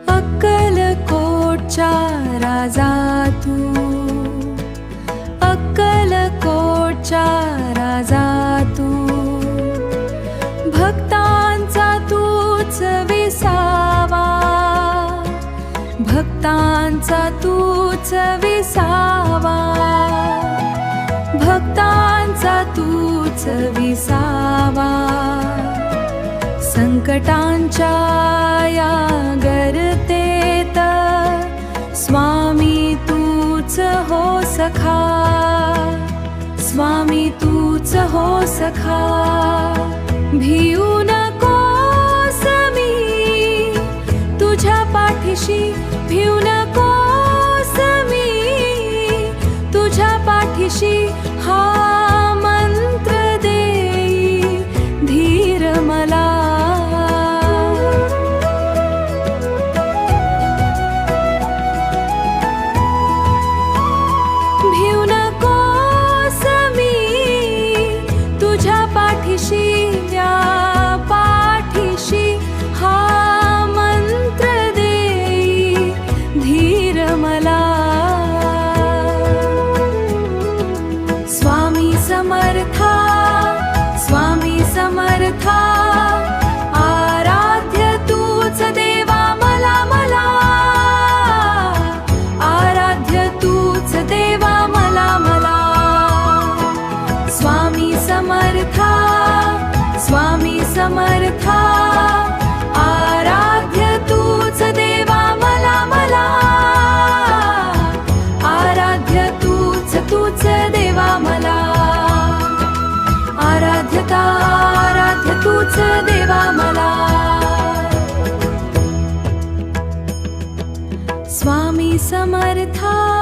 अक्कलकोटचा राजा तू, अक्कलकोटचा राजा तू, भक्तांचा तूच विसावा, भक्तांचा तूच विसावा, भक्तांचा तूच विसावा. संकटांच्या या गर्तेत स्वामी तूच हो सखा, स्वामी तूच हो सखा. भिऊ नकोस मी तुझ्या पाठीशी, भिऊ नकोस मी तुझ्या पाठीशी. हा मंत्र देई धीर मला, भिऊ नकोस मी तुझ्या पाठीशी, या पाठीशी. हा मंत्र देई धीर मला. स्वामी समर्था, स्वामी समर्था, आराध्य तूच देवा मला मला, आराध्य तूच देवा मला मला. स्वामी समर्था, स्वामी समर्था, आराध्य तूच देवा मला मला, आराध्य तूच तूच देवा मला. आराध्यता आराध्य तूच देवा मला. स्वामी समर्था.